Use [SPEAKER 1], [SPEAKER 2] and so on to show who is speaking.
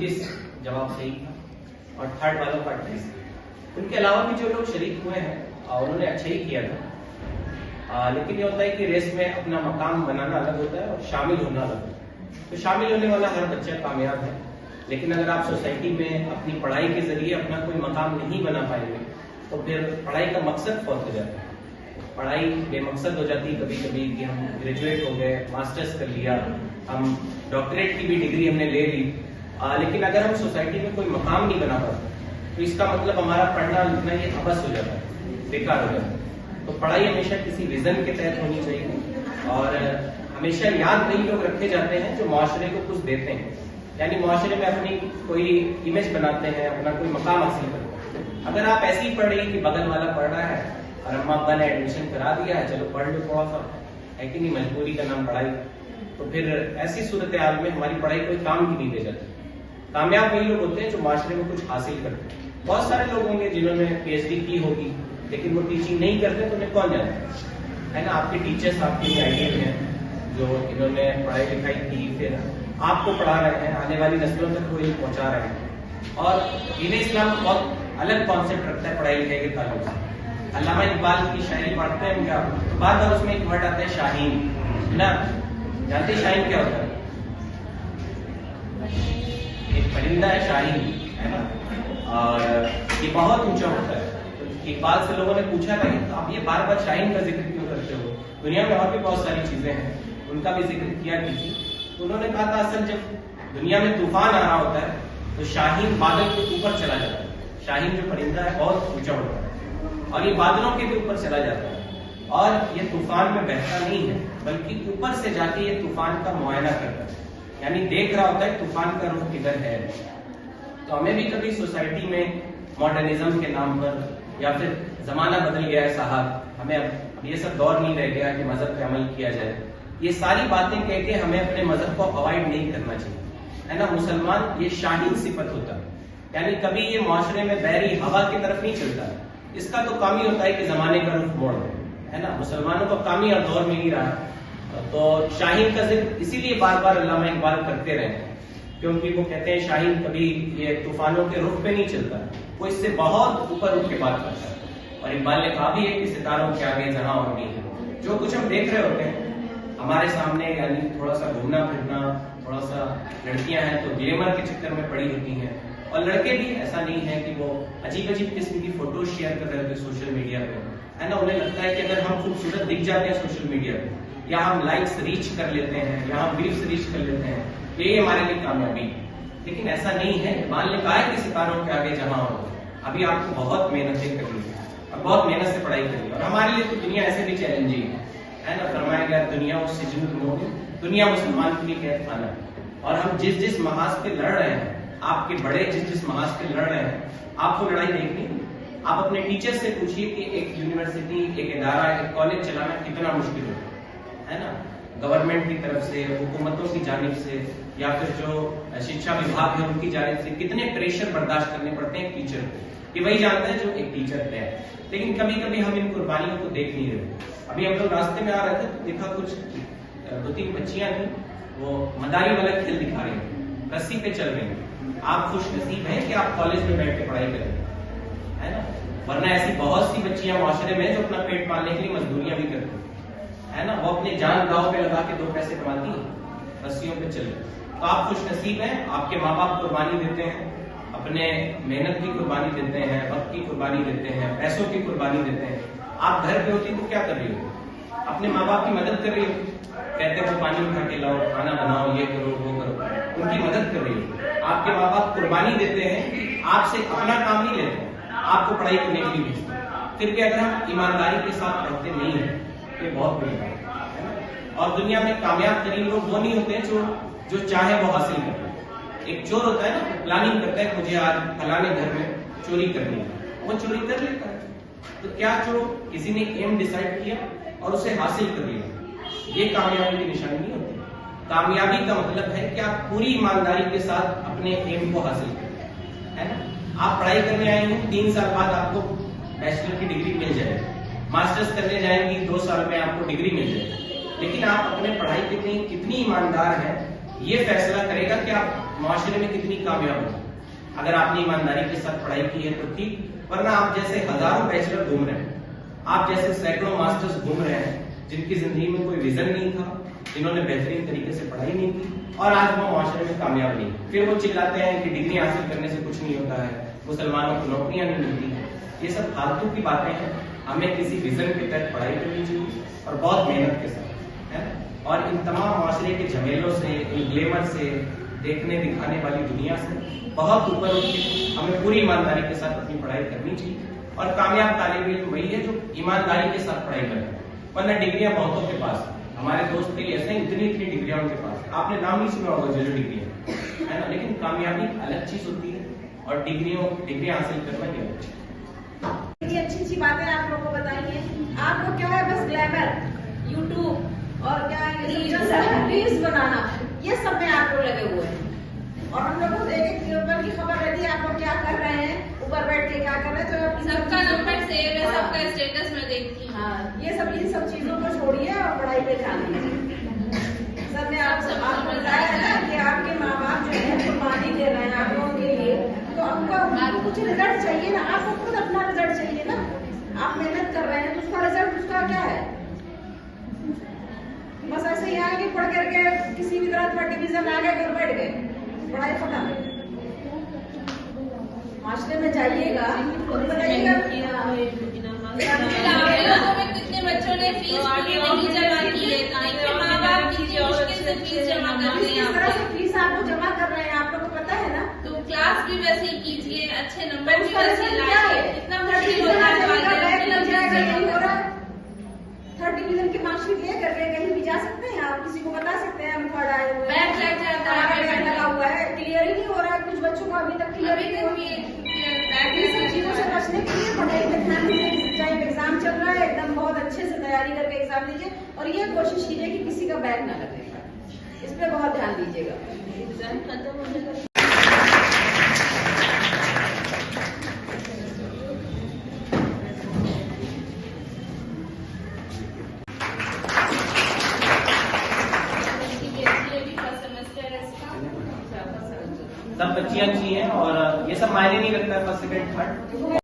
[SPEAKER 1] 26 जवाब सही था और थर्ड वालों का 28। उनके अलावा भी जो लोग शरीक हुए हैं उन्होंने अच्छा ही किया था, लेकिन ये होता है कि रेस में अपना मकाम बनाना अलग होता है और शामिल होना अलग होता है। तो शामिल होने वाला हर बच्चा कामयाब है, लेकिन अगर आप सोसाइटी में अपनी पढ़ाई के जरिए अपना कोई मकाम नहीं बना पाएंगे तो फिर पढ़ाई का मकसद फौत हो जाता है। पढ़ाई बेमकसद हो जाती है कभी कभी कि हम ग्रेजुएट हो गए, मास्टर्स कर लिया, हम डॉक्टरेट की भी डिग्री हमने ले ली, लेकिन अगर हम सोसाइटी में कोई मकाम नहीं बना पाते तो इसका मतलब हमारा पढ़ना लिखना ये अबस हो जाता है, बेकार हो जाता है। तो पढ़ाई हमेशा किसी विजन के तहत होनी चाहिए और हमेशा याद वही लोग रखे जाते हैं जो मुआशरे को कुछ देते हैं, यानी मुआशरे में अपनी कोई इमेज बनाते हैं, अपना कोई मकाम हासिल करते हैं। अगर आप ऐसे ही पढ़ रही कि बगल वाला पढ़ रहा है और अम्मा अब्बा ने एडमिशन करा दिया है, चलो पढ़ लो थोड़ा सा, है कि नहीं, मजबूरी का नाम पढ़ाई, तो फिर ऐसी सूरत हाल में हमारी पढ़ाई कोई काम की नहीं दे जाती। कामयाब वही लोग होते हैं जो माशरे में कुछ हासिल करते हैं। बहुत सारे लोग होंगे जिन्होंने PhD की होगी लेकिन वो टीचिंग नहीं करते, तो उन्हें कौन जानता है ना। आपके टीचर्स आपके आइडियल हैं जो इन्होंने पढ़ाई लिखाई की, फिर आपको पढ़ा रहे हैं, आने वाली नस्लों तक वो पहुंचा रहे हैं। और दीन इस्लाम बहुत अलग कॉन्सेप्ट रखता है पढ़ाई लिखाई के ताल्लुक से। अल्लामा इकबाल की शायरी पढ़ते हैं क्या, तो बार बार उसमें एक वर्ड आता है शाहीन, है ना। जानते शाहीन क्या होता है? एक परिंदा है शाहीन, है ना, और ये बहुत ऊंचा होता है। तो इकबाल से लोगों ने पूछा था कि आप ये बार बार शाहीन का जिक्र क्यों करते हो, दुनिया में और भी बहुत सारी चीजें हैं, उनका भी जिक्र किया कीजिए। तो उन्होंने कहा था असल जब दुनिया में तूफान आ रहा होता है तो शाहीन बादल के ऊपर चला जाता है। शाहीन जो परिंदा है बहुत ऊंचा होता है और ये बादलों के भी ऊपर चला जाता है और ये तूफान में बहता नहीं है बल्कि ऊपर से जाके ये तूफान का मुआयना करता है, यानी देख रहा होता है तूफान का रुख किधर है। तो हमें भी कभी सोसाइटी में मॉडर्निज्म के नाम पर, या फिर जमाना बदल गया है साहब, हमें अब ये सब दौर नहीं रह गया कि मजहब पे अमल किया जाए, ये सारी बातें कह के हमें अपने मजहब को अवॉइड नहीं करना चाहिए, है ना। मुसलमान ये शाहीन सिफत होता है, यानी कभी ये मुआशरे में बहरी हवा की तरफ नहीं चलता है। इसका तो काम ही होता है कि जमाने का रुख मोड़, है ना। मुसलमानों का काम ही और दौर में ही रहा। तो शाहीन का जिक्र इसीलिए बार बार अल्लामा इकबाल करते रहे क्योंकि वो कहते हैं शाहीन कभी ये तूफानों के रुख पे नहीं चलता, वो इससे बहुत ऊपर उठ के बात करता है। और इकबाल ने कहा भी है कि सितारों के आगे जहां और नहीं है। जो कुछ हम देख रहे होते हैं हमारे सामने, यानी थोड़ा सा घूमना फिरना, थोड़ा सा लड़कियां हैं तो ग्लैमर के चक्कर में पड़ी होती हैं, और लड़के भी, ऐसा नहीं है कि वो अजीब अजीब किस्म की फोटो शेयर कर रहे होते सोशल मीडिया पे, है ना। उन्हें लगता है कि अगर हम खूबसूरत दिख जाते हैं सोशल मीडिया पे, या हम लाइक्स रीच कर लेते हैं, या हम व्यूज रीच कर लेते हैं, ये हमारे लिए कामयाबी। लेकिन ऐसा नहीं है। इकबाल ने कहा है कि सितारों के आगे जहां हो, अभी आपको बहुत मेहनतें करनी है और बहुत मेहनत से पढ़ाई करनी है। और हमारे लिए तो दुनिया ऐसे भी चैलेंजिंग है ना। फरमाया गया दुनिया उस दुनिया मुसलमान के लिए कैद खाना है। और हम जिस जिस महाज पे लड़ रहे हैं, आपके बड़े जिस जिस महाज पे लड़ रहे हैं, आपको लड़ाई देखनी। आप अपने टीचर से पूछिए कि एक यूनिवर्सिटी, एक इदारा, एक कॉलेज चलाना कितना मुश्किल है ना। गवर्नमेंट की तरफ से, हुकूमतों की जानिब से, या फिर जो शिक्षा विभाग है उनकी जानिब से कितने प्रेशर बर्दाश्त करने पड़ते हैं टीचर को, ये वही जानते हैं जो एक टीचर है। लेकिन कभी कभी हम इन कुर्बानियों को देख नहीं रहे। अभी हम लोग रास्ते में आ रहे थे तो देखा कुछ 2-3 बच्चियां थी, वो मदारी वाला खेल दिखा रही है, रस्सी पे चल रही है। आप खुश नसीब हैं कि आप कॉलेज में बैठ के पढ़ाई करें, है ना। वरना ऐसी बहुत सी बच्चियां माशरे में जो अपना पेट पालने के लिए मजदूरियां भी करती है ना। वो अपने जान दांव पे लगा के 2 पैसे कमाती है, रस्सियों पे चल। तो आप खुश नसीब हैं, आपके माँ बाप कुर्बानी देते हैं, अपने मेहनत की कुर्बानी देते हैं, वक्त की कुर्बानी देते हैं, पैसों की कुर्बानी देते हैं। आप घर पे होती तो क्या कर रही हो? अपने माँ बाप की मदद कर रही हो, कहते हो पानी उठा के लाओ, खाना बनाओ, ये करो वो करो, उनकी मदद कर रही हो। आपके माँ बाप कुर्बानी देते हैं, आपसे अपना काम नहीं लेते, आपको पढ़ाई करने के लिए भेजते हैं। फिर भी अगर हम ईमानदारी के साथ पढ़ते नहीं है तो बहुत बड़ी बात है। और दुनिया में कामयाब तरीन लोग वो नहीं होते जो चाहे वो हासिल करते हैं। एक चोर होता है ना, प्लानिंग करता है मुझे आज फलाने घर में चोरी करनी है, वो चोरी कर लेता है। तो क्या जो किसी ने एम डिसाइड किया और उसे हासिल कर लिया, ये कामयाबी की निशानी नहीं होती। कामयाबी का मतलब है कि आप पूरी ईमानदारी के साथ अपने एम को हासिल करें, है ना। आप पढ़ाई करने आएंगे, 3 साल बाद आपको बैचलर की डिग्री मिल जाएगी, मास्टर्स करने जाएंगी 2 साल में आपको डिग्री मिल जाएगी। लेकिन आप अपने पढ़ाई के लिए कितनी ईमानदार हैं, ये फैसला करेगा कि आप معاشرے میں کتنی کامیاب ہو. اگر آپ نے ایمانداری کے ساتھ پڑھائی کی ہے تو ٹھیک, ورنہ آپ جیسے ہزاروں بیچلر گھوم رہے ہیں, آپ جیسے سینکڑوں ماسٹرز گھوم رہے ہیں جن کی زندگی میں کوئی ویژن نہیں تھا, جنہوں نے بہترین طریقے سے پڑھائی نہیں کی, اور آج وہ معاشرے میں کامیاب نہیں. پھر وہ چلاتے ہیں کہ ڈگری حاصل کرنے سے کچھ نہیں ہوتا ہے, مسلمانوں کو نوکریاں نہیں ملتی ہیں. یہ سب فالتو کی باتیں ہیں. ہمیں کسی ویژن کے تحت پڑھائی کرنی چاہیے اور بہت محنت کے ساتھ, ہے. اور ان تمام معاشرے کے جھمیلوں سے, ان گلیمر سے, دیکھنے دکھانے والی دنیا سے بہت اوپر اٹھ کے ہمیں پوری ایمانداری کے ساتھ اپنی پڑھائی کرنی چاہیے. اور کامیاب طالب علم وہی ہے جو ایمانداری کے ساتھ پڑھائی کرتا ہے. ورنہ ڈگریاں بہتوں کے پاس, ہمارے دوست کئی ایسے ہیں اتنی ڈگریاں ان کے پاس, آپ نے نام نہیں سنا ہوگا جو ڈگریاں, ہے نا. لیکن کامیابی الگ چیز ہوتی ہے اور ڈگریاں حاصل کرنا یہ الگ چیز.
[SPEAKER 2] یہ اچھی باتیں آپ لوگوں کو بتائی ہیں. آپ کو کیا ہے, بس گلیمر, یوٹیوب اور کیا ریلز بنانا, یہ سب میں آپ لوگ لگے ہوئے ہیں. اور ہم لوگوں کو ایک ایک اوپر کی خبر رہتی ہے آپ لوگ کیا کر رہے ہیں, اوپر بیٹھ کے کیا کر رہے ہیں. تو
[SPEAKER 3] سب کا نمبر سیو ہے, سب کا اسٹیٹس میں دیکھتی ہوں.
[SPEAKER 2] ہاں, یہ سب ان سب چیزوں کو چھوڑیے اور پڑھائی پہ دھیان دیجیے. سر نے آپ کو بتایا ہے نا کہ آپ کے ماں باپ جو ہے قربانی دے رہے ہیں آپ لوگوں کے لیے, تو آپ کو کچھ رزلٹ چاہیے نا. آپ کو خود اپنا رزلٹ چاہیے نا. آپ محنت کر رہے ہیں تو اس کا رزلٹ اس کا کیا ہے. بس ایسے ہی آئے کہ پڑھ کر کے کسی بھی طرح تھرڈ ڈویژن آ گئے, گھر بیٹھ گئے, پڑھائی ختم. معاشرے میں جائیے گا تو بتائیے گا
[SPEAKER 3] کتنے بچوں نے فیس نہیں جمع کی ہے, ماں باپ کتنی مشکل سے فیس جمع کرتے ہیں.
[SPEAKER 2] اس طرح سے فیس آپ کو جمع کر رہے ہیں, آپ لوگ کو پتا ہے نا.
[SPEAKER 3] تو کلاس بھی ویسے ہی کیجیے, اچھے نمبر بھی ویسے لائیے. اتنا مشکل ہوتا ہے.
[SPEAKER 2] تھرڈ ڈویژن کی مارک شیٹ لے کر کے کہیں بھی جا سکتے ہیں, آپ کسی کو بتا سکتے ہیں ہم تھرڈ آئے ہوئے
[SPEAKER 3] بیک لگ جاتا ہے,
[SPEAKER 2] بیک لگا ہوا ہے, کلیئر ہی نہیں ہو رہا ہے. کچھ بچوں کو ابھی تک کلیئر ہی نہیں ہو رہی ہے. یہ سب چیزوں سے بچنے کے لیے پڑھائی پہ دھیان دیجیے. چاہے ایگزام چل رہا ہے, ایک دم بہت اچھے سے تیاری کر کے ایگزام دیجیے, اور یہ کوشش کیجیے کہ کسی کا بیک نہ لگے. اس پہ بہت دھیان دیجیے گا. ایگزام ختم ہو جائے گا.
[SPEAKER 1] سب بچیاں اچھی ہیں اور یہ سب معنی نہیں رکھتا ہے فرسٹ سیکنڈ تھرڈ.